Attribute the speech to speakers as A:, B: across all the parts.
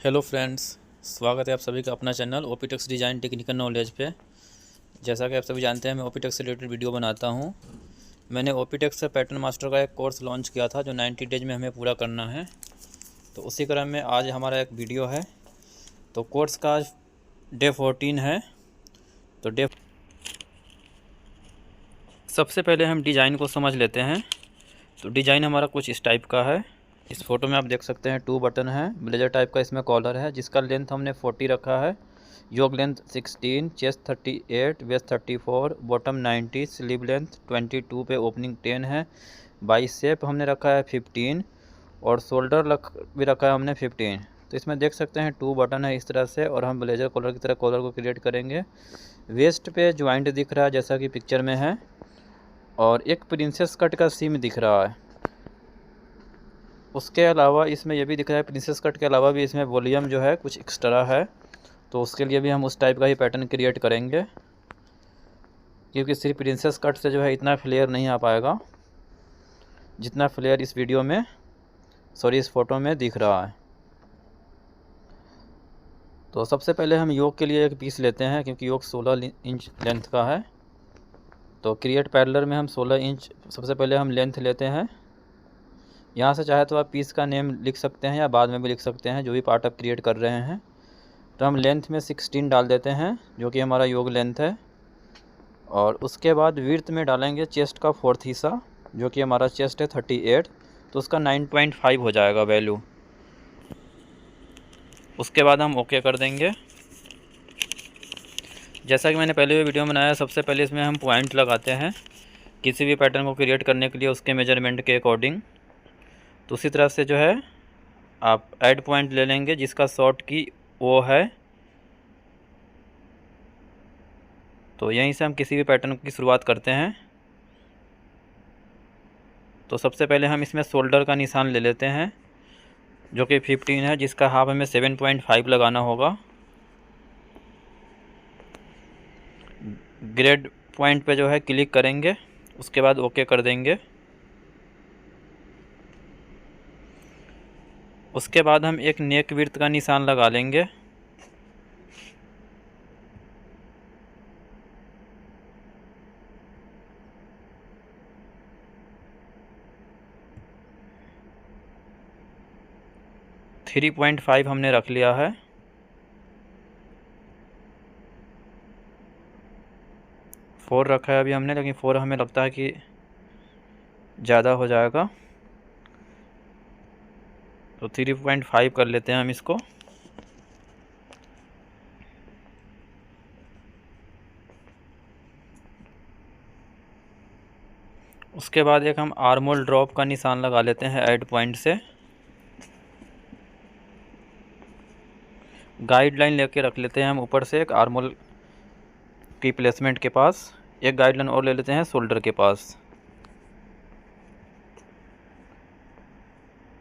A: Hello friends, स्वागत है आप सभी का अपना चैनल ओपीटेक्स डिज़ाइन टेक्निकल नॉलेज पे। जैसा कि आप सभी जानते हैं, मैं ओपीटेक्स से रिलेटेड वीडियो बनाता हूं। मैंने ओपीटेक्स से पैटर्न मास्टर का एक कोर्स लॉन्च किया था जो 90 डेज में हमें पूरा करना है। तो उसी क्रम में आज हमारा एक वीडियो है। तो कोर्स का आज डे 14 है। तो सबसे पहले हम डिज़ाइन को समझ लेते हैं। तो डिज़ाइन हमारा कुछ इस टाइप का है। इस फोटो में आप देख सकते हैं 2 बटन है, ब्लेजर टाइप का इसमें कॉलर है जिसका लेंथ हमने 40 रखा है, yoke length 16, chest 38, waist 34, bottom 90, sleeve length 22 पे ओपनिंग 10 है। बाइसेप हमने रखा है 15 और शोल्डर भी रखा है हमने 15। तो इसमें देख सकते हैं 2 बटन है इस तरह से, और हम ब्लेजर कॉलर की तरह कॉलर को क्रिएट करेंगे। वेस्ट पे ज्वाइंट दिख रहा है जैसा कि पिक्चर में है, और एक प्रिंसेस कट का सीम दिख रहा है। उसके अलावा इसमें यह भी दिख रहा है प्रिंसेस कट के अलावा भी इसमें वॉल्यूम जो है कुछ एक्स्ट्रा है। तो उसके लिए भी हम उस टाइप का ही पैटर्न क्रिएट करेंगे, क्योंकि सिर्फ प्रिंसेस कट से जो है इतना फ्लेयर नहीं आ पाएगा जितना फ्लेयर इस वीडियो में इस फ़ोटो में दिख रहा है। तो सबसे पहले हम योक के लिए एक पीस लेते हैं, क्योंकि योक 16 इंच लेंथ का है। तो क्रिएट पैरेलल में हम 16 इंच सबसे पहले हम लेंथ लेते हैं। यहाँ से चाहे तो आप पीस का नेम लिख सकते हैं या बाद में भी लिख सकते हैं, जो भी पार्ट आप क्रिएट कर रहे हैं। तो हम लेंथ में 16 डाल देते हैं, जो कि हमारा योग लेंथ है। और उसके बाद विड्थ में डालेंगे चेस्ट का 4th हिस्सा, जो कि हमारा चेस्ट है 38। तो उसका 9.5 हो जाएगा वैल्यू। उसके बाद हम ओके कर देंगे। जैसा कि मैंने पहले भी वीडियो में बनाया, सबसे पहले इसमें हम पॉइंट लगाते हैं किसी भी पैटर्न को क्रिएट करने के लिए उसके मेजरमेंट के अकॉर्डिंग। तो उसी तरह से जो है आप ऐड पॉइंट ले लेंगे जिसका शॉर्ट की ओ है। तो यहीं से हम किसी भी पैटर्न की शुरुआत करते हैं। तो सबसे पहले हम इसमें शोल्डर का निशान ले लेते हैं, जो कि 15 है, जिसका हाफ हमें 7.5 लगाना होगा। ग्रेड पॉइंट पे जो है क्लिक करेंगे, उसके बाद ओके कर देंगे। उसके बाद हम एक नेक विड्थ का निशान लगा लेंगे। थ्री 3.5 हमने रख लिया है। फोर रखा है अभी हमने, लेकिन 4 हमें लगता है कि ज़्यादा हो जाएगा, तो 3.5 कर लेते हैं हम इसको। उसके बाद एक हम आर्मोल ड्रॉप का निशान लगा लेते हैं ऐड पॉइंट से। गाइडलाइन लेके रख लेते हैं हम ऊपर से एक आर्मोल की प्लेसमेंट के पास। एक गाइडलाइन और ले लेते हैं शोल्डर के पास।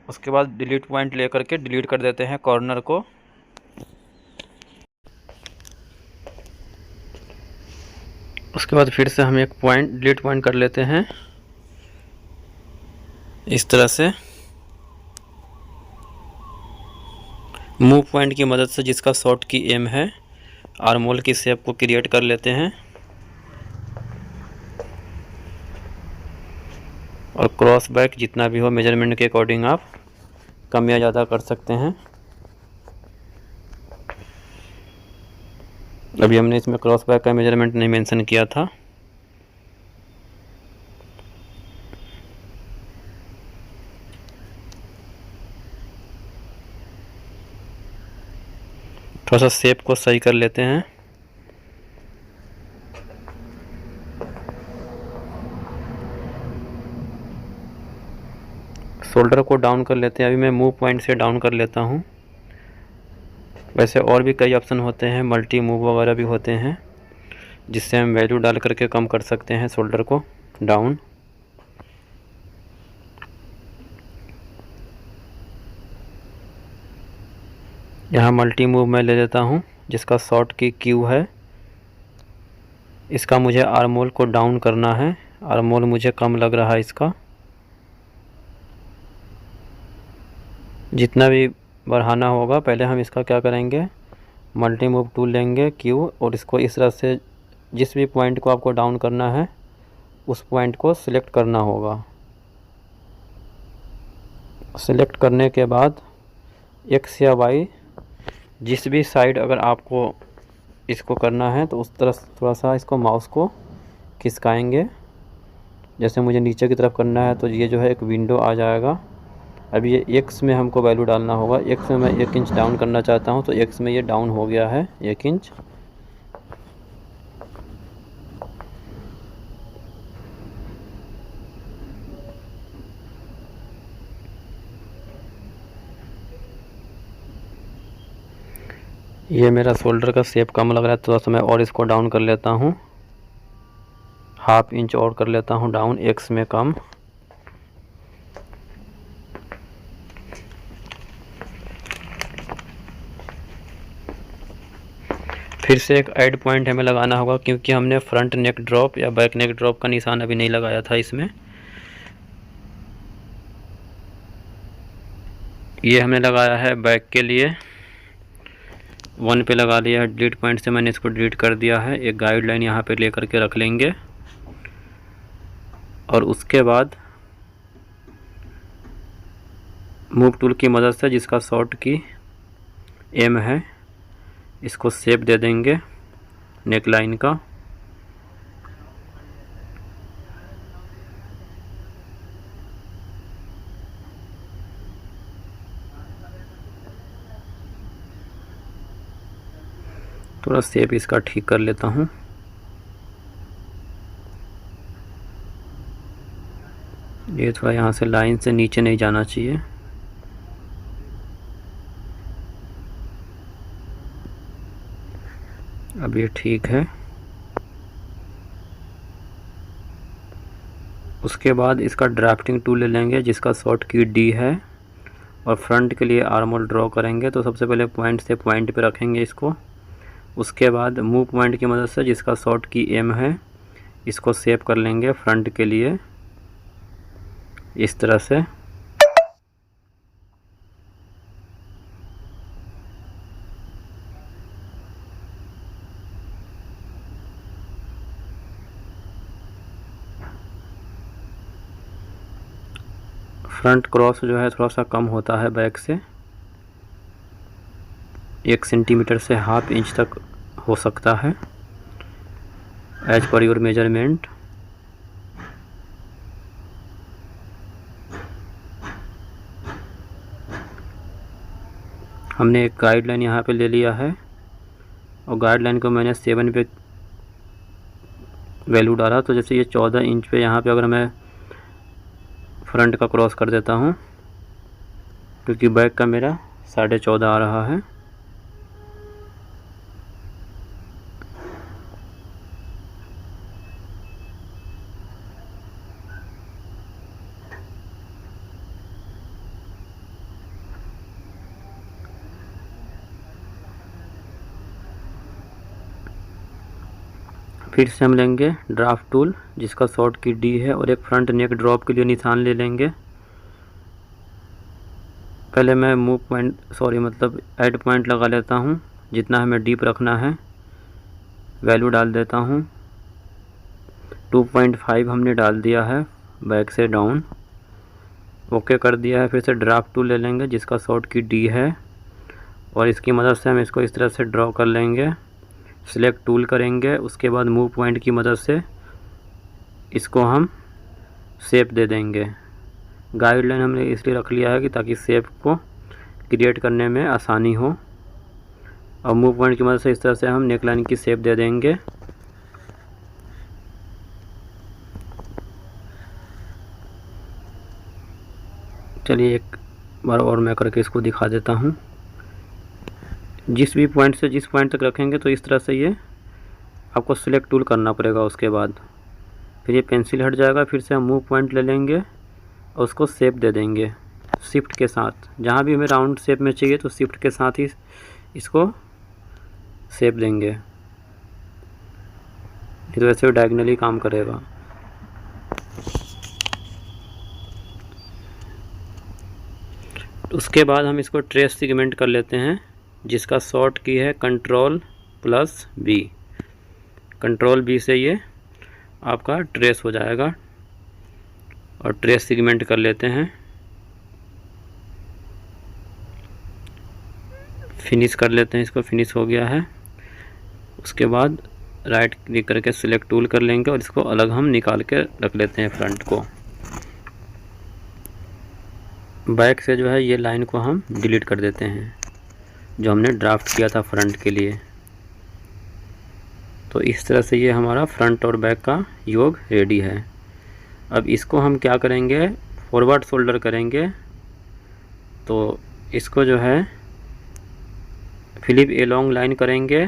A: उसके बाद डिलीट पॉइंट लेकर के डिलीट कर देते हैं कॉर्नर को। उसके बाद फिर से हम एक पॉइंट डिलीट पॉइंट कर लेते हैं इस तरह से। मूव पॉइंट की मदद से जिसका शॉर्ट की एम है, आर्मोल की शेप को क्रिएट कर लेते हैं और क्रॉस बैक जितना भी हो मेजरमेंट के अकॉर्डिंग आप कम या ज़्यादा कर सकते हैं। अभी हमने इसमें क्रॉस बैक का मेजरमेंट नहीं मेंशन किया था। थोड़ा सा शेप को सही कर लेते हैं। शोल्डर को डाउन कर लेते हैं। अभी मैं मूव पॉइंट से डाउन कर लेता हूँ। वैसे और भी कई ऑप्शन होते हैं, मल्टी मूव वगैरह भी होते हैं, जिससे हम वैल्यू डाल करके कम कर सकते हैं शोल्डर को डाउन। यहाँ मल्टी मूव मैं ले लेता हूँ जिसका शॉर्ट की क्यू है। इसका मुझे आर्मोल को डाउन करना है। आर्मोल मुझे कम लग रहा है इसका। जितना भी बढ़ाना होगा। पहले हम इसका क्या करेंगे, मल्टी मूव टूल लेंगे क्यू, और इसको इस तरह से जिस भी पॉइंट को आपको डाउन करना है उस पॉइंट को सिलेक्ट करना होगा। सिलेक्ट करने के बाद एक्स या वाई जिस भी साइड अगर आपको इसको करना है तो उस तरफ थोड़ा सा इसको माउस को खिसकाएंगे। जैसे मुझे नीचे की तरफ करना है तो ये जो है एक विंडो आ जाएगा। अब ये एक्स में हमको वैल्यू डालना होगा। एक्स में मैं 1 इंच डाउन करना चाहता हूँ तो एक्स में ये डाउन हो गया है 1 इंच। ये मेरा शोल्डर का शेप कम लग रहा है, थोड़ा सा मैं और इसको डाउन कर लेता हूँ, 1/2 इंच और कर लेता हूँ डाउन, एक्स में कम। फिर से एक ऐड पॉइंट हमें लगाना होगा क्योंकि हमने फ्रंट नेक ड्रॉप या बैक नेक ड्रॉप का निशान अभी नहीं लगाया था इसमें। ये हमने लगाया है बैक के लिए, 1 पे लगा लिया है। डिलीट पॉइंट से मैंने इसको डिलीट कर दिया है। एक गाइडलाइन यहाँ पे लेकर के रख लेंगे और उसके बाद मूव टूल की मदद से जिसका शॉर्ट की एम है इसको शेप दे देंगे नेक लाइन का। थोड़ा शेप इसका ठीक कर लेता हूँ। ये थोड़ा यहाँ से लाइन से नीचे नहीं जाना चाहिए। अब ये ठीक है। उसके बाद इसका ड्राफ्टिंग टूल ले लेंगे जिसका शॉर्ट की डी है और फ्रंट के लिए आर्म होल ड्रॉ करेंगे। तो सबसे पहले पॉइंट से पॉइंट पे रखेंगे इसको। उसके बाद मूव पॉइंट की मदद से जिसका शॉर्ट की एम है इसको शेप कर लेंगे फ्रंट के लिए इस तरह से। फ्रंट क्रॉस जो है थोड़ा सा कम होता है बैक से, 1 सेंटीमीटर से 1/2 इंच तक हो सकता है एज पर योर मेजरमेंट। हमने एक गाइडलाइन यहाँ पे ले लिया है और गाइडलाइन को मैंने 7 पे वैल्यू डाला। तो जैसे ये 14 इंच पे यहाँ पे अगर मैं फ्रंट का क्रॉस कर देता हूँ क्योंकि बैक का मेरा 14.5 आ रहा है। फिर से हम लेंगे ड्राफ्ट टूल जिसका शॉर्ट की डी है और एक फ्रंट नेक ड्रॉप के लिए निशान ले लेंगे। पहले मैं मूव पॉइंट मतलब ऐड पॉइंट लगा लेता हूँ। जितना हमें डीप रखना है वैल्यू डाल देता हूँ। 2.5 हमने डाल दिया है बैक से डाउन, ओके कर दिया है। फिर से ड्राफ्ट टूल ले लेंगे जिसका शॉर्ट की डी है और इसकी मदद से हम इसको इस तरह से ड्रॉ कर लेंगे। सिलेक्ट टूल करेंगे, उसके बाद मूव पॉइंट की मदद से इसको हम शेप दे देंगे। गाइडलाइन हमने इसलिए रख लिया है कि ताकि शेप को क्रिएट करने में आसानी हो। और मूव पॉइंट की मदद से इस तरह से हम नेक लाइन की शेप दे देंगे। चलिए एक बार और मैं करके इसको दिखा देता हूँ। जिस भी पॉइंट से जिस पॉइंट तक रखेंगे तो इस तरह से ये आपको सिलेक्ट टूल करना पड़ेगा। उसके बाद फिर ये पेंसिल हट जाएगा। फिर से हम मूव पॉइंट ले लेंगे और उसको शेप दे देंगे शिफ्ट के साथ। जहाँ भी हमें राउंड शेप में चाहिए तो शिफ्ट के साथ ही इसको शेप देंगे। ये तो वैसे डायगनली काम करेगा। उसके बाद हम इसको ट्रेस सेगमेंट कर लेते हैं, जिसका शॉर्ट की है Ctrl+B। Ctrl+B से ये आपका ट्रेस हो जाएगा और ट्रेस सेगमेंट कर लेते हैं। फिनिश कर लेते हैं इसको, फिनिश हो गया है। उसके बाद राइट क्लिक करके सिलेक्ट टूल कर लेंगे और इसको अलग हम निकाल के रख लेते हैं फ्रंट को। बैक से जो है ये लाइन को हम डिलीट कर देते हैं जो हमने ड्राफ्ट किया था फ्रंट के लिए। तो इस तरह से ये हमारा फ्रंट और बैक का योग रेडी है। अब इसको हम क्या करेंगे, फॉरवर्ड शोल्डर करेंगे। तो इसको जो है फिलिप एलोंग लाइन करेंगे,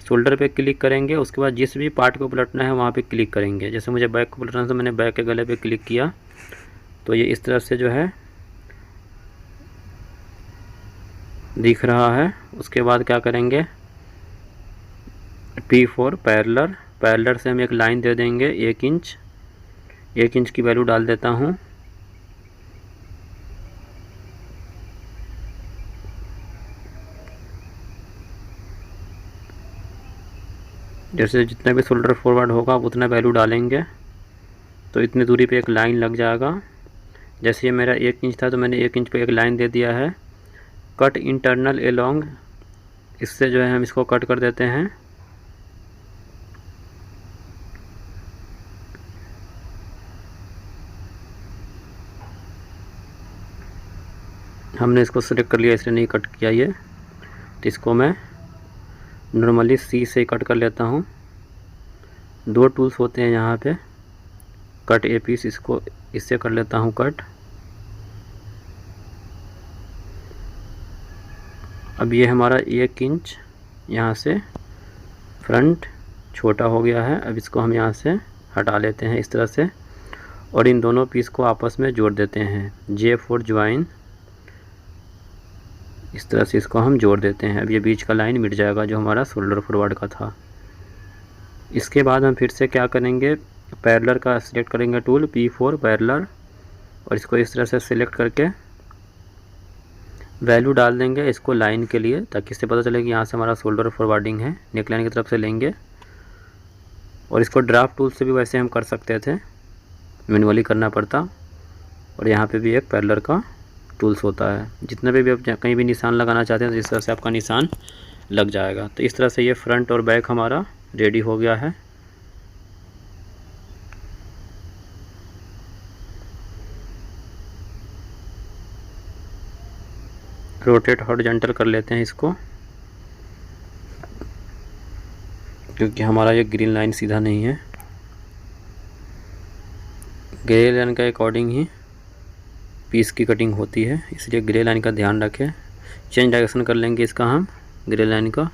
A: शोल्डर पे क्लिक करेंगे। उसके बाद जिस भी पार्ट को पलटना है वहाँ पे क्लिक करेंगे। जैसे मुझे बैक को पलटना है तो मैंने बैक के गले पे क्लिक किया, तो ये इस तरह से जो है दिख रहा है। उसके बाद क्या करेंगे, P4 पैरेलल से हम एक लाइन दे देंगे 1 इंच। 1 इंच की वैल्यू डाल देता हूँ। जैसे जितना भी शोल्डर फॉरवर्ड होगा उतना वैल्यू डालेंगे, तो इतनी दूरी पे एक लाइन लग जाएगा। जैसे ये मेरा 1 इंच था तो मैंने 1 इंच पे एक लाइन दे दिया है। कट इंटरनल एलोंग, इससे जो है हम इसको कट कर देते हैं। हमने इसको सिलेक्ट कर लिया, इसलिए नहीं कट किया ये। तो इसको मैं नॉर्मली C से कट कर लेता हूँ। 2 टूल्स होते हैं यहाँ पे, कट ए पीस, इसको इससे कर लेता हूँ कट। अब ये हमारा 1 इंच यहाँ से फ्रंट छोटा हो गया है। अब इसको हम यहाँ से हटा लेते हैं इस तरह से और इन दोनों पीस को आपस में जोड़ देते हैं। J4 ज्वाइन, इस तरह से इसको हम जोड़ देते हैं। अब ये बीच का लाइन मिट जाएगा जो हमारा शोल्डर फॉरवर्ड का था। इसके बाद हम फिर से क्या करेंगे, पैरेलल का सिलेक्ट करेंगे टूल P4 पैरेलल और इसको इस तरह से सिलेक्ट करके वैल्यू डाल देंगे इसको लाइन के लिए, ताकि इससे पता चले कि यहाँ से हमारा शोल्डर फॉरवर्डिंग है। नेक लाइन की तरफ से लेंगे और इसको ड्राफ्ट टूल से भी वैसे हम कर सकते थे, मैनुअली करना पड़ता। और यहाँ पे भी एक पैरेलल का टूल्स होता है। जितने पे भी आप कहीं भी निशान लगाना चाहते हैं तो इस तरह से आपका निशान लग जाएगा। तो इस तरह से ये फ्रंट और बैक हमारा रेडी हो गया है। रोटेट हॉरिजॉन्टल कर लेते हैं इसको, क्योंकि हमारा ये ग्रीन लाइन सीधा नहीं है। ग्रे लाइन के अकॉर्डिंग ही पीस की कटिंग होती है, इसलिए ग्रे लाइन का ध्यान रखें। चेंज डायरेक्शन कर लेंगे इसका हम, ग्रे लाइन का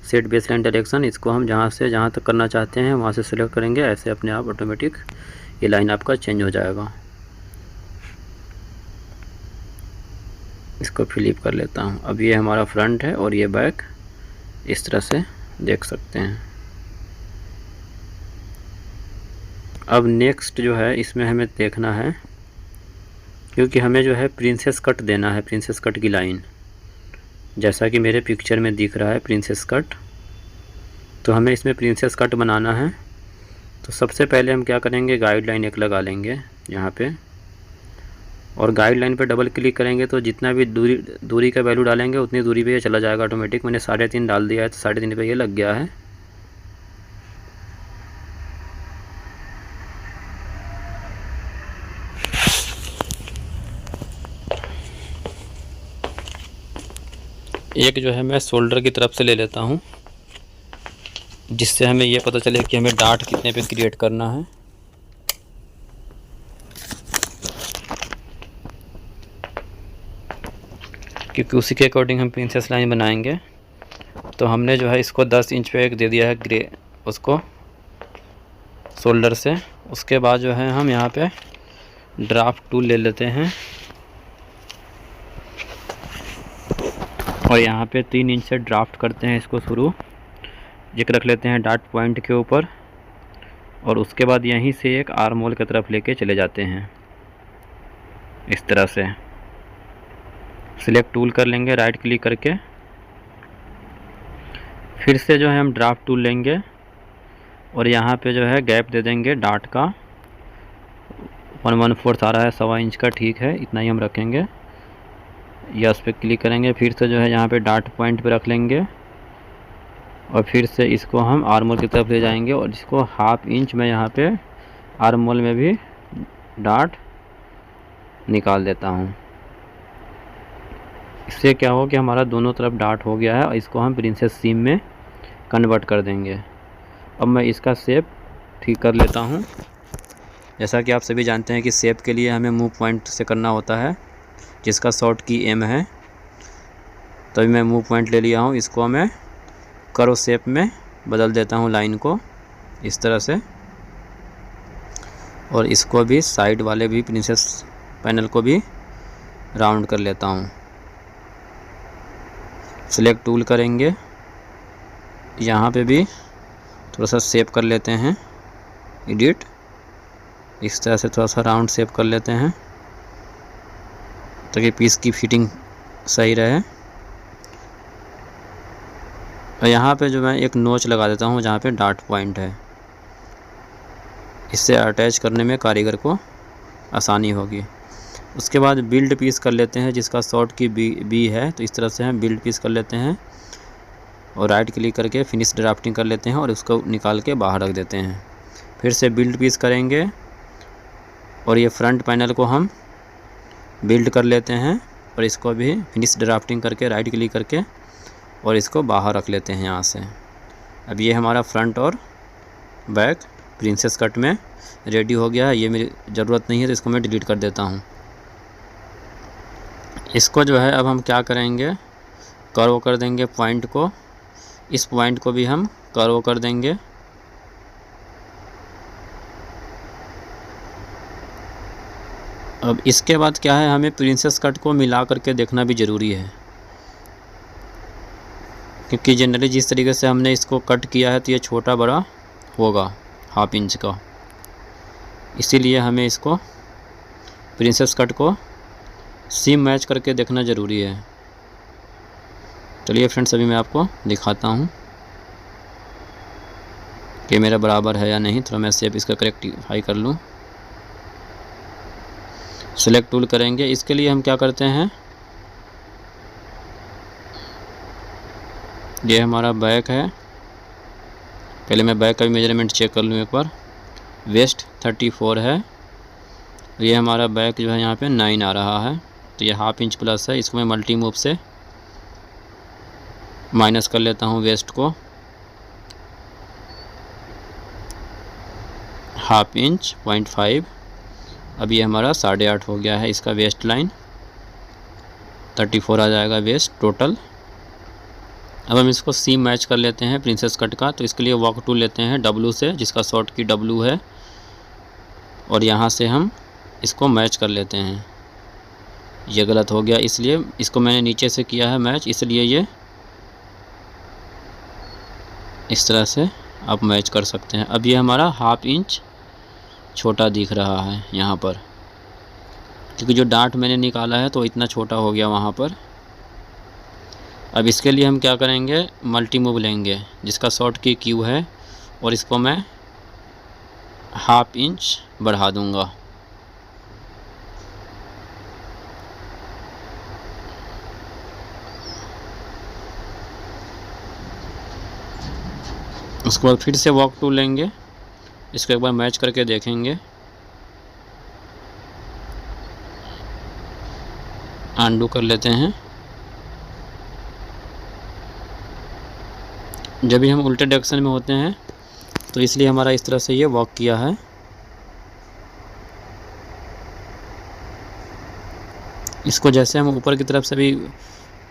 A: सेट बेस लाइन डायरेक्शन, इसको हम जहाँ से जहाँ तक करना चाहते हैं वहाँ से सिलेक्ट करेंगे। ऐसे अपने आप ऑटोमेटिक ये लाइन आपका चेंज हो जाएगा। इसको फ्लिप कर लेता हूँ। अब ये हमारा फ्रंट है और ये बैक, इस तरह से देख सकते हैं। अब नेक्स्ट जो है इसमें हमें देखना है, क्योंकि हमें जो है प्रिंसेस कट देना है, प्रिंसेस कट की लाइन, जैसा कि मेरे पिक्चर में दिख रहा है प्रिंसेस कट। तो हमें इसमें प्रिंसेस कट बनाना है। तो सबसे पहले हम क्या करेंगे, गाइडलाइन एक लगा लेंगे यहाँ पे और गाइडलाइन पे डबल क्लिक करेंगे तो जितना भी दूरी का वैल्यू डालेंगे उतनी दूरी पे ये चला जाएगा ऑटोमेटिक। मैंने 3.5 डाल दिया है तो 3.5 पे ये लग गया है। एक जो है मैं शोल्डर की तरफ से ले लेता हूँ, जिससे हमें ये पता चले कि हमें डार्ट कितने पे क्रिएट करना है। क्योंकि उसी के अकॉर्डिंग हम प्रिंसेस लाइन बनाएंगे। तो हमने जो है इसको 10 इंच पे एक दे दिया है ग्रे उसको शोल्डर से। उसके बाद जो है हम यहाँ पे ड्राफ्ट टूल ले लेते हैं और यहाँ पे 3 इंच से ड्राफ्ट करते हैं इसको शुरू। एक रख लेते हैं डार्ट पॉइंट के ऊपर और उसके बाद यहीं से एक आर्म होल की तरफ लेके चले जाते हैं इस तरह से। सिलेक्ट टूल कर लेंगे राइट क्लिक करके। फिर से जो है हम ड्राफ्ट टूल लेंगे और यहाँ पे जो है गैप दे देंगे डार्ट का 1/4 आ रहा है, 1.25 इंच का, ठीक है इतना ही हम रखेंगे। यस पे क्लिक करेंगे। फिर से जो है यहाँ पे डार्ट पॉइंट पे रख लेंगे और फिर से इसको हम आर्मोल की तरफ ले जाएंगे और इसको 1/2 इंच में यहाँ पे आर्मोल में भी डार्ट निकाल देता हूँ। इससे क्या हो कि हमारा दोनों तरफ डार्ट हो गया है और इसको हम प्रिंसेस सीम में कन्वर्ट कर देंगे। अब मैं इसका शेप ठीक कर लेता हूँ। जैसा कि आप सभी जानते हैं कि शेप के लिए हमें मूव पॉइंट से करना होता है, जिसका शॉर्ट की एम है। तभी मैं मूव पॉइंट ले लिया हूँ। इसको मैं कर्व शेप में बदल देता हूँ लाइन को इस तरह से, और इसको भी साइड वाले भी प्रिंसेस पैनल को भी राउंड कर लेता हूँ। सिलेक्ट टूल करेंगे, यहाँ पे भी थोड़ा सा शेप कर लेते हैं, एडिट, इस तरह से थोड़ा सा राउंड शेप कर लेते हैं ताकि पीस की फिटिंग सही रहे। और यहाँ पे जो मैं एक नोच लगा देता हूँ जहाँ पे डार्ट पॉइंट है, इससे अटैच करने में कारीगर को आसानी होगी। उसके बाद बिल्ड पीस कर लेते हैं, जिसका शॉर्ट की बी है, तो इस तरह से हम बिल्ड पीस कर लेते हैं और राइट क्लिक करके फिनिश ड्राफ्टिंग कर लेते हैं और उसको निकाल के बाहर रख देते हैं। फिर से बिल्ड पीस करेंगे और ये फ्रंट पैनल को हम बिल्ड कर लेते हैं और इसको भी फिनिश ड्राफ्टिंग करके राइट क्लिक करके और इसको बाहर रख लेते हैं यहाँ से। अब ये हमारा फ्रंट और बैक प्रिंसेस कट में रेडी हो गया है। ये मेरी ज़रूरत नहीं है तो इसको मैं डिलीट कर देता हूँ। इसको जो है अब हम क्या करेंगे, कर्व कर देंगे पॉइंट को, इस पॉइंट को भी हम कर्व कर देंगे। अब इसके बाद क्या है, हमें प्रिंसेस कट को मिला करके देखना भी ज़रूरी है, क्योंकि जनरली जिस तरीके से हमने इसको कट किया है तो ये छोटा बड़ा होगा 1/2 इंच का, इसीलिए हमें इसको प्रिंसेस कट को सीम मैच करके देखना ज़रूरी है। चलिए फ्रेंड्स, अभी मैं आपको दिखाता हूँ कि मेरा बराबर है या नहीं। थोड़ा मैं शेप इसका करेक्टिफाई कर लूँ। सिलेक्ट टूल करेंगे। इसके लिए हम क्या करते हैं, ये हमारा बैक है, पहले मैं बैक का भी मेजरमेंट चेक कर लूँ एक बार। वेस्ट 34 है, ये हमारा बैक जो है यहाँ पे 9 आ रहा है, तो ये 1/2 इंच प्लस है। इसको मैं मल्टी मूव से माइनस कर लेता हूँ वेस्ट को 1/2 इंच 0.5। अब ये हमारा 8.5 हो गया है। इसका वेस्ट लाइन 34 आ जाएगा वेस्ट टोटल। अब हम इसको सीम मैच कर लेते हैं प्रिंसेस कट का, तो इसके लिए वॉक टूल लेते हैं W से, जिसका शॉर्ट की W है, और यहाँ से हम इसको मैच कर लेते हैं। ये गलत हो गया, इसलिए इसको मैंने नीचे से किया है मैच, इसलिए ये इस तरह से आप मैच कर सकते हैं। अब ये हमारा 1/2 इंच छोटा दिख रहा है यहाँ पर, क्योंकि जो डार्ट मैंने निकाला है तो इतना छोटा हो गया वहाँ पर। अब इसके लिए हम क्या करेंगे, मल्टी मूव लेंगे जिसका शॉर्ट की Q है, और इसको मैं 1/2 इंच बढ़ा दूँगा। उसके बाद फिर से वॉक टूल लेंगे, इसको एक बार मैच करके देखेंगे, अनडू कर लेते हैं। जब भी हम उल्टे डायरेक्शन में होते हैं तो इसलिए हमारा इस तरह से ये वॉक किया है। इसको जैसे हम ऊपर की तरफ से भी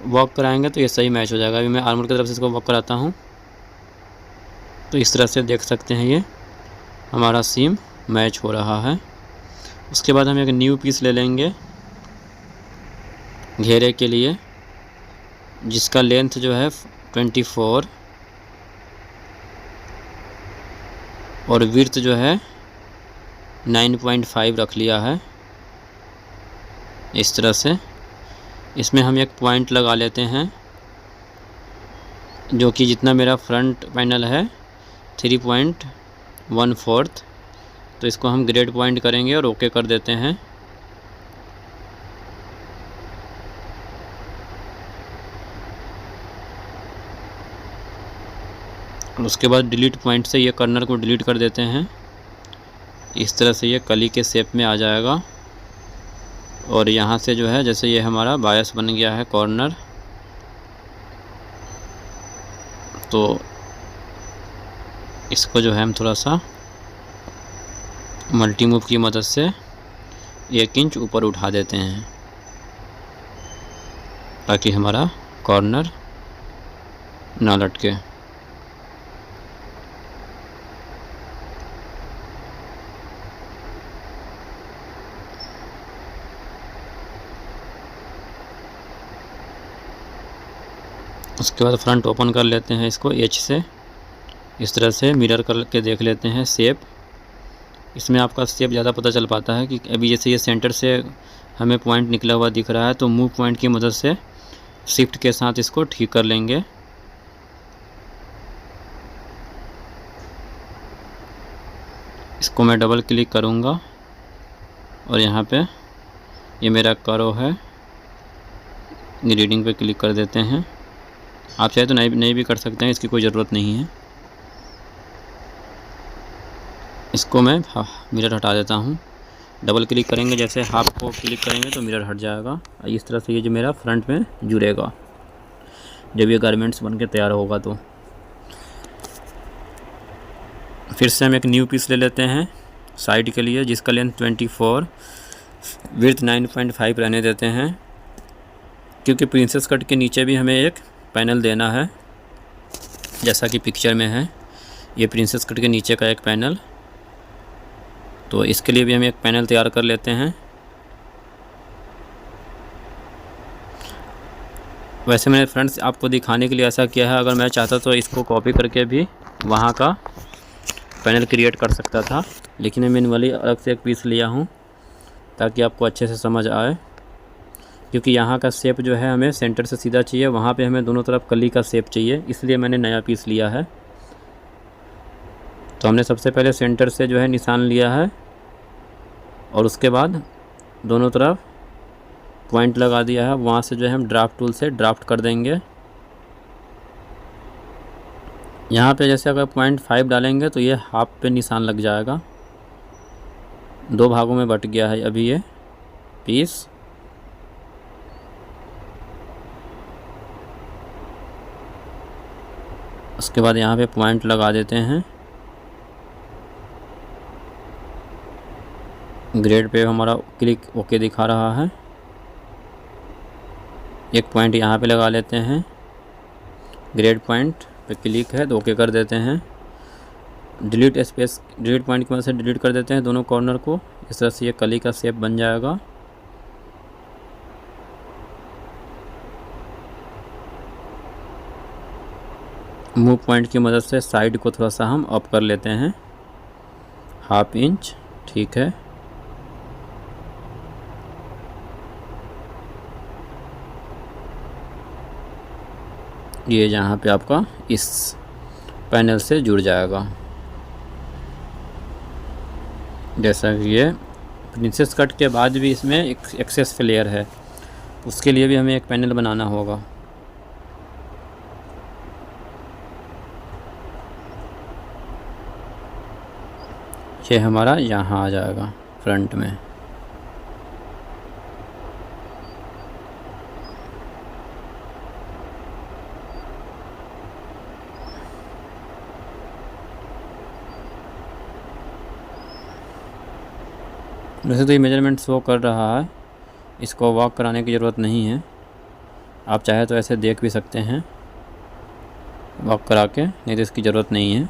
A: वॉक कराएंगे तो ये सही मैच हो जाएगा। अभी मैं आर्मर की तरफ से इसको वॉक कराता हूँ, तो इस तरह से देख सकते हैं ये हमारा सीम मैच हो रहा है। उसके बाद हम एक न्यू पीस ले लेंगे घेरे के लिए, जिसका लेंथ जो है 24 और विड्थ जो है 9.5 रख लिया है इस तरह से। इसमें हम एक पॉइंट लगा लेते हैं, जो कि जितना मेरा फ्रंट पैनल है 3.1/4, तो इसको हम ग्रेड पॉइंट करेंगे और ओके कर देते हैं। और उसके बाद डिलीट पॉइंट से ये कर्नर को डिलीट कर देते हैं। इस तरह से ये कली के शेप में आ जाएगा। और यहाँ से जो है, जैसे ये हमारा बायस बन गया है कॉर्नर, तो इसको जो है हम थोड़ा सा मल्टी मूव की मदद से 1 इंच ऊपर उठा देते हैं, ताकि हमारा कॉर्नर ना लटके। उसके बाद फ्रंट ओपन कर लेते हैं इसको एच से। इस तरह से मिरर करके देख लेते हैं शेप। इसमें आपका शेप ज़्यादा पता चल पाता है कि अभी जैसे ये सेंटर से हमें पॉइंट निकला हुआ दिख रहा है, तो मूव पॉइंट की मदद से शिफ्ट के साथ इसको ठीक कर लेंगे। इसको मैं डबल क्लिक करूँगा और यहाँ पे ये मेरा करो है, रीडिंग पे क्लिक कर देते हैं। आप चाहे तो नहीं भी कर सकते हैं, इसकी कोई ज़रूरत नहीं है। इसको मैं मिरर हटा देता हूँ। डबल क्लिक करेंगे, जैसे हाफ को क्लिक करेंगे तो मिरर हट जाएगा। इस तरह से ये जो मेरा फ्रंट में जुड़ेगा जब ये गारमेंट्स बन के तैयार होगा। तो फिर से हम एक न्यू पीस ले लेते हैं साइड के लिए, जिसका लेंथ 24, विड्थ 9.5 रहने देते हैं, क्योंकि प्रिंसेस कट के नीचे भी हमें एक पैनल देना है, जैसा कि पिक्चर में है। ये प्रिंसेस कट के नीचे का एक पैनल, तो इसके लिए भी हम एक पैनल तैयार कर लेते हैं। वैसे मैंने फ्रेंड्स आपको दिखाने के लिए ऐसा किया है, अगर मैं चाहता तो इसको कॉपी करके भी वहाँ का पैनल क्रिएट कर सकता था, लेकिन मैं मैनुअली अलग से एक पीस लिया हूँ ताकि आपको अच्छे से समझ आए। क्योंकि यहाँ का शेप जो है हमें सेंटर से सीधा चाहिए, वहाँ पे हमें दोनों तरफ कली का शेप चाहिए, इसलिए मैंने नया पीस लिया है। तो हमने सबसे पहले सेंटर से जो है निशान लिया है और उसके बाद दोनों तरफ पॉइंट लगा दिया है। वहाँ से जो है हम ड्राफ्ट टूल से ड्राफ्ट कर देंगे। यहाँ पे जैसे अगर 0.5 डालेंगे तो ये हाफ पे निशान लग जाएगा। 2 भागों में बट गया है अभी ये पीस। उसके बाद यहाँ पे पॉइंट लगा देते हैं। ग्रेड पे हमारा क्लिक ओके दिखा रहा है। एक पॉइंट यहाँ पे लगा लेते हैं, ग्रेड पॉइंट पे क्लिक है तो ओके कर देते हैं। डिलीट स्पेस, डिलीट पॉइंट की मदद से डिलीट कर देते हैं दोनों कॉर्नर को। इस तरह से ये कली का शेप बन जाएगा। मूव पॉइंट की मदद से साइड को थोड़ा सा हम अप कर लेते हैं, 1/2 इंच, ठीक है। ये जहाँ पे आपका इस पैनल से जुड़ जाएगा। जैसा कि ये प्रिंसेस कट के बाद भी इसमें एक एक्सेस फ्लेयर है, उसके लिए भी हमें एक पैनल बनाना होगा। ये हमारा यहाँ आ जाएगा फ्रंट में। वैसे तो ये मेजरमेंट शो कर रहा है, इसको वॉक कराने की ज़रूरत नहीं है। आप चाहे तो ऐसे देख भी सकते हैं वॉक करा के, नहीं तो इसकी ज़रूरत नहीं है,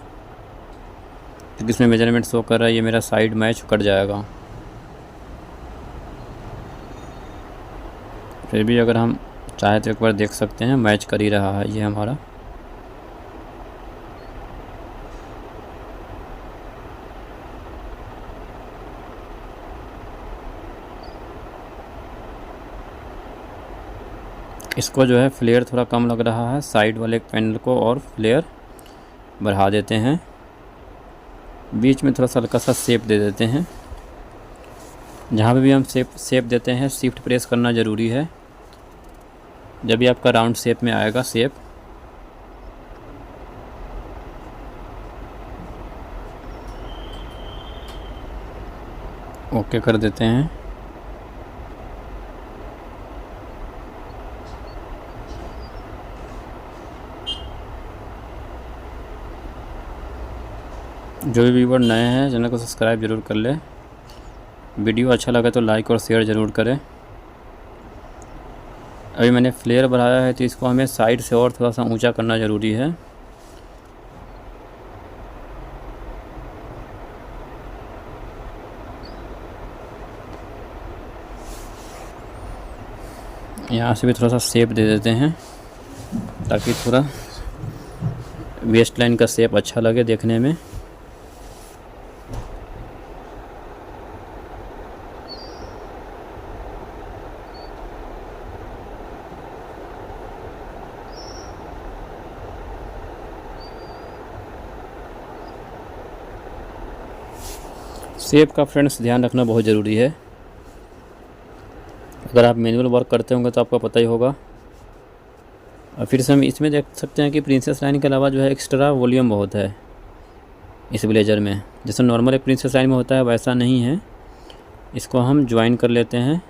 A: क्योंकि इसमें मेजरमेंट शो कर रहा है। ये मेरा साइड मैच कर जाएगा। फिर भी अगर हम चाहे तो एक बार देख सकते हैं, मैच कर ही रहा है ये हमारा। इसको जो है फ्लेयर थोड़ा कम लग रहा है, साइड वाले पैनल को और फ्लेयर बढ़ा देते हैं। बीच में थोड़ा सा हल्का सा शेप दे देते हैं। जहाँ पे भी हम शेप देते हैं शिफ्ट प्रेस करना ज़रूरी है, जब भी आपका राउंड शेप में आएगा शेप। ओके कर देते हैं। जो भी व्यूअर नए हैं चैनल को सब्सक्राइब ज़रूर कर ले। वीडियो अच्छा लगे तो लाइक और शेयर ज़रूर करें। अभी मैंने फ्लेयर बढ़ाया है तो इसको हमें साइड से और थोड़ा सा ऊंचा करना ज़रूरी है। यहाँ से भी थोड़ा सा शेप दे देते हैं ताकि थोड़ा वेस्ट लाइन का शेप अच्छा लगे देखने में। शेप का फ्रेंड्स ध्यान रखना बहुत ज़रूरी है। अगर आप मैनुअल वर्क करते होंगे तो आपको पता ही होगा। और फिर से हम इसमें देख सकते हैं कि प्रिंसेस लाइन के अलावा जो है एक्स्ट्रा वॉल्यूम बहुत है इस ब्लेज़र में। जैसे नॉर्मल एक प्रिंसेस लाइन में होता है वैसा नहीं है। इसको हम ज्वाइन कर लेते हैं।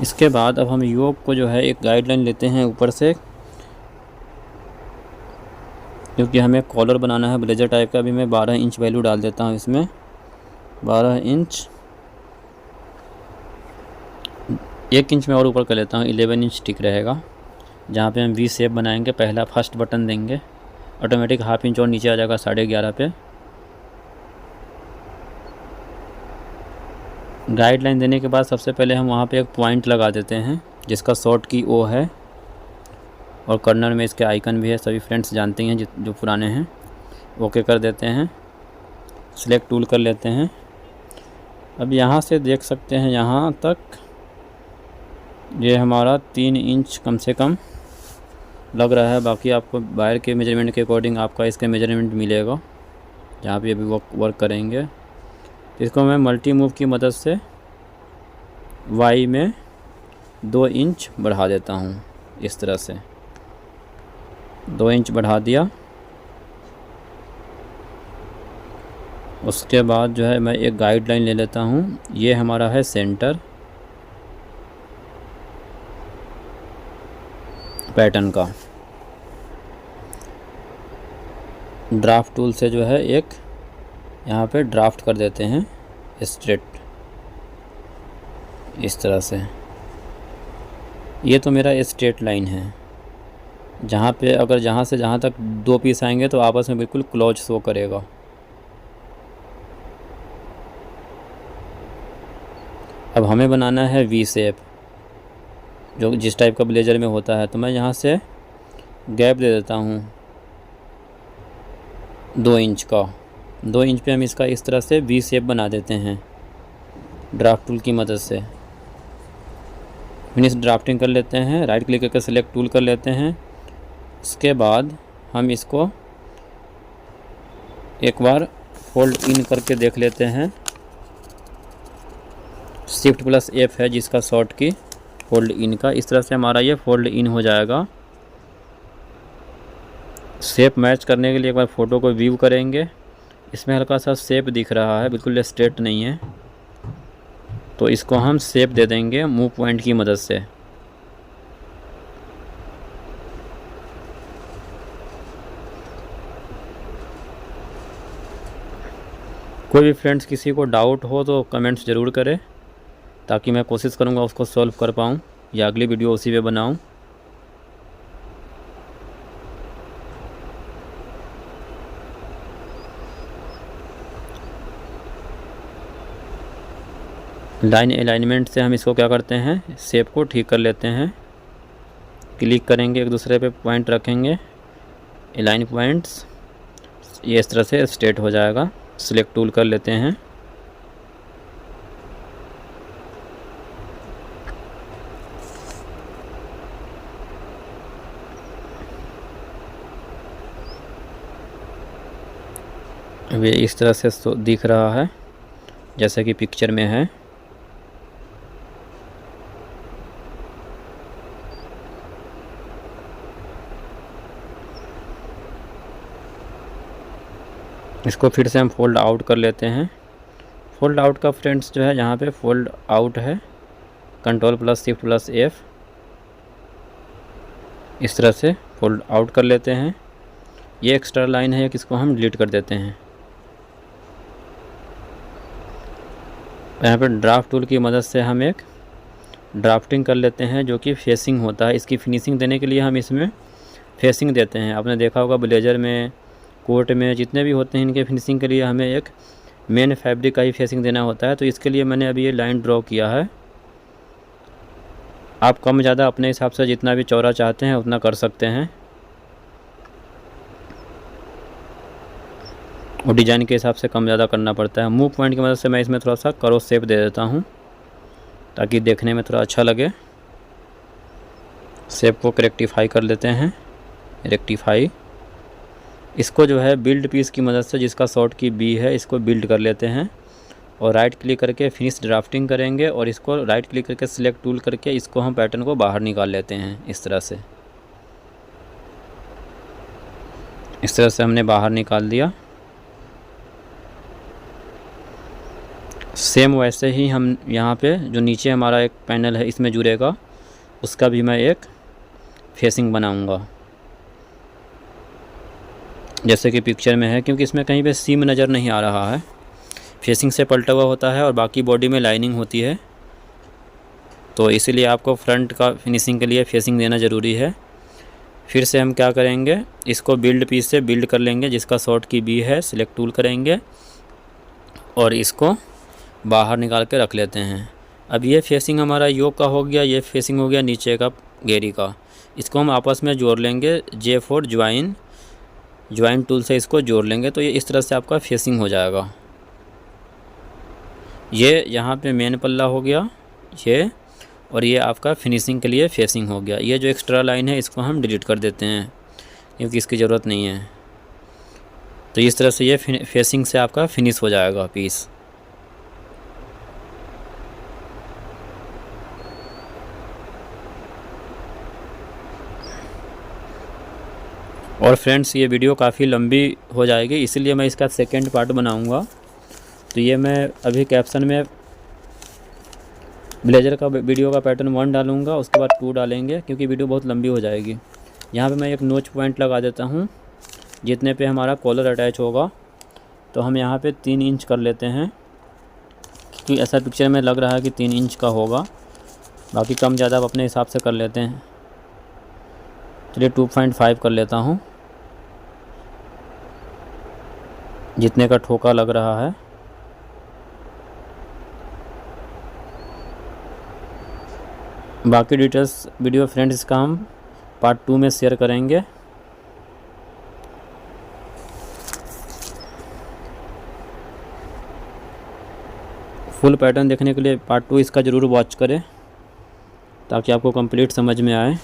A: इसके बाद अब हम योक को जो है एक गाइडलाइन लेते हैं ऊपर से, क्योंकि हमें कॉलर बनाना है ब्लेज़र टाइप का। अभी मैं 12 इंच वैल्यू डाल देता हूँ इसमें। 12 इंच, 1 इंच में और ऊपर कर लेता हूँ, 11 इंच ठीक रहेगा। जहाँ पे हम वी शेप बनाएंगे पहला फर्स्ट बटन देंगे, ऑटोमेटिक ½ इंच और नीचे आ जाएगा 11.5 पे। गाइडलाइन देने के बाद सबसे पहले हम वहाँ पे एक पॉइंट लगा देते हैं जिसका शॉर्ट की ओ है और कॉर्नर में इसके आइकन भी है। सभी फ्रेंड्स जानते हैं जो पुराने हैं। ओके कर देते हैं। सिलेक्ट टूल कर लेते हैं। अब यहाँ से देख सकते हैं यहाँ तक ये हमारा 3 इंच कम से कम लग रहा है। बाकी आपको बाहर के मेजरमेंट के अकॉर्डिंग आपका इसका मेजरमेंट मिलेगा जहाँ पे अभी वर्क करेंगे। इसको मैं मल्टी मूव की मदद से वाई में 2 इंच बढ़ा देता हूँ। इस तरह से 2 इंच बढ़ा दिया। उसके बाद जो है मैं एक गाइडलाइन ले लेता हूँ। ये हमारा है सेंटर पैटर्न का। ड्राफ्ट टूल से जो है एक यहाँ पे ड्राफ्ट कर देते हैं स्ट्रेट इस तरह से। ये तो मेरा स्ट्रेट लाइन है। जहाँ पे अगर जहाँ से जहाँ तक 2 पीस आएंगे तो आपस में बिल्कुल क्लोज शो करेगा। अब हमें बनाना है वी शेप जो जिस टाइप का ब्लेज़र में होता है। तो मैं यहाँ से गैप दे देता हूँ 2 इंच का। 2 इंच पे हम इसका इस तरह से वी शेप बना देते हैं ड्राफ्ट टूल की मदद से। फिनिश ड्राफ्टिंग कर लेते हैं। राइट क्लिक करके सिलेक्ट टूल कर लेते हैं। उसके बाद हम इसको एक बार फोल्ड इन करके देख लेते हैं। Shift+F है जिसका शॉर्ट की फोल्ड इन का। इस तरह से हमारा ये फोल्ड इन हो जाएगा। शेप मैच करने के लिए एक बार फ़ोटो को व्यू करेंगे। इसमें हल्का सा शेप दिख रहा है, बिल्कुल स्ट्रेट नहीं है, तो इसको हम शेप दे देंगे मूव पॉइंट की मदद से। कोई भी फ्रेंड्स किसी को डाउट हो तो कमेंट्स ज़रूर करें ताकि मैं कोशिश करूँगा उसको सॉल्व कर पाऊँ या अगली वीडियो उसी पे बनाऊँ। लाइन अलाइनमेंट से हम इसको क्या करते हैं, शेप को ठीक कर लेते हैं। क्लिक करेंगे, एक दूसरे पे पॉइंट रखेंगे, अलाइन पॉइंट्स, ये इस तरह से स्ट्रेट हो जाएगा। सिलेक्ट टूल कर लेते हैं। अब ये इस तरह से दिख रहा है जैसा कि पिक्चर में है। इसको फिर से हम फोल्ड आउट कर लेते हैं। फोल्ड आउट का फ्रेंड्स जो है यहाँ पे फोल्ड आउट है, Ctrl+Shift+F इस तरह से फोल्ड आउट कर लेते हैं। ये एक्स्ट्रा लाइन है, इसको हम डिलीट कर देते हैं। यहाँ पे ड्राफ्ट टूल की मदद से हम एक ड्राफ्टिंग कर लेते हैं जो कि फेसिंग होता है। इसकी फिनिशिंग देने के लिए हम इसमें फेसिंग देते हैं। आपने देखा होगा ब्लेजर में, कोट में, जितने भी होते हैं इनके फिनिशिंग के लिए हमें एक मेन फैब्रिक का ही फेसिंग देना होता है। तो इसके लिए मैंने अभी ये लाइन ड्रॉ किया है। आप कम ज़्यादा अपने हिसाब से जितना भी चौड़ा चाहते हैं उतना कर सकते हैं, और डिज़ाइन के हिसाब से कम ज़्यादा करना पड़ता है। मूव पॉइंट की मदद से मैं इसमें थोड़ा सा करो शेप दे देता हूँ ताकि देखने में थोड़ा अच्छा लगे। शेप को रेक्टिफाई कर लेते हैं, रेक्टिफाई। इसको जो है बिल्ड पीस की मदद से, जिसका शॉर्ट की बी है, इसको बिल्ड कर लेते हैं और राइट क्लिक करके फिनिश ड्राफ्टिंग करेंगे और इसको राइट क्लिक करके सिलेक्ट टूल करके इसको हम पैटर्न को बाहर निकाल लेते हैं। इस तरह से हमने बाहर निकाल दिया। सेम वैसे ही हम यहाँ पे जो नीचे हमारा एक पैनल है इसमें जुड़ेगा, उसका भी मैं एक फेसिंग बनाऊंगा जैसे कि पिक्चर में है, क्योंकि इसमें कहीं पे सीम नज़र नहीं आ रहा है। फेसिंग से पलटा हुआ होता है और बाकी बॉडी में लाइनिंग होती है, तो इसीलिए आपको फ्रंट का फिनिशिंग के लिए फेसिंग देना ज़रूरी है। फिर से हम क्या करेंगे, इसको बिल्ड पीस से बिल्ड कर लेंगे, जिसका शॉर्ट की बी है, सिलेक्ट टूल करेंगे और इसको बाहर निकाल के रख लेते हैं। अब ये फेसिंग हमारा योक का हो गया, ये फेसिंग हो गया नीचे का घेरी का। इसको हम आपस में जोड़ लेंगे, J4 ज्वाइन टूल से इसको जोड़ लेंगे, तो ये इस तरह से आपका फेसिंग हो जाएगा। ये यहाँ पे मेन पल्ला हो गया ये, और ये आपका फिनिशिंग के लिए फेसिंग हो गया। ये जो एक्स्ट्रा लाइन है इसको हम डिलीट कर देते हैं क्योंकि इसकी ज़रूरत नहीं है। तो इस तरह से ये फेसिंग से आपका फिनिश हो जाएगा पीस। और फ्रेंड्स ये वीडियो काफ़ी लंबी हो जाएगी, इसलिए मैं इसका सेकंड पार्ट बनाऊंगा। तो ये मैं अभी कैप्शन में ब्लेजर का वीडियो का पैटर्न 1 डालूंगा, उसके बाद 2 डालेंगे क्योंकि वीडियो बहुत लंबी हो जाएगी। यहाँ पे मैं एक नोच पॉइंट लगा देता हूँ जितने पे हमारा कॉलर अटैच होगा। तो हम यहाँ पे 3 इंच कर लेते हैं, क्योंकि ऐसा पिक्चर में लग रहा है कि 3 इंच का होगा। बाकी कम ज़्यादा आप अपने हिसाब से कर लेते हैं। चलिए 2.5 कर लेता हूँ, जितने का ठोका लग रहा है। बाकी डिटेल्स वीडियो फ्रेंड्स इसका हम पार्ट 2 में शेयर करेंगे। फुल पैटर्न देखने के लिए पार्ट 2 इसका ज़रूर वॉच करें ताकि आपको कंप्लीट समझ में आए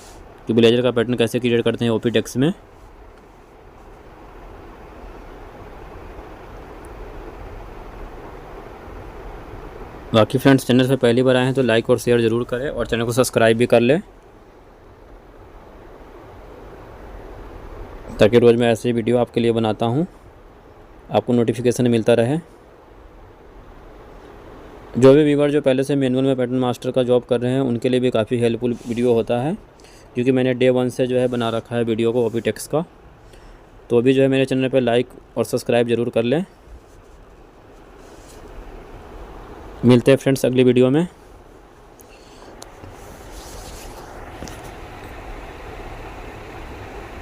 A: कि ब्लेजर का पैटर्न कैसे क्रिएट करते हैं ओपी टेक्स में। बाकी फ्रेंड्स चैनल पे पहली बार आए हैं तो लाइक और शेयर ज़रूर करें और चैनल को सब्सक्राइब भी कर लें ताकि रोज़ मैं ऐसे वीडियो आपके लिए बनाता हूँ, आपको नोटिफिकेशन मिलता रहे। जो भी व्यूअर जो पहले से मैनुअल में पैटर्न मास्टर का जॉब कर रहे हैं उनके लिए भी काफ़ी हेल्पफुल वीडियो होता है, क्योंकि मैंने डे 1 से जो है बना रखा है वीडियो को ओपी टेक्स का। तो अभी जो है मेरे चैनल पर लाइक और सब्सक्राइब ज़रूर कर लें। मिलते हैं फ्रेंड्स अगली वीडियो में।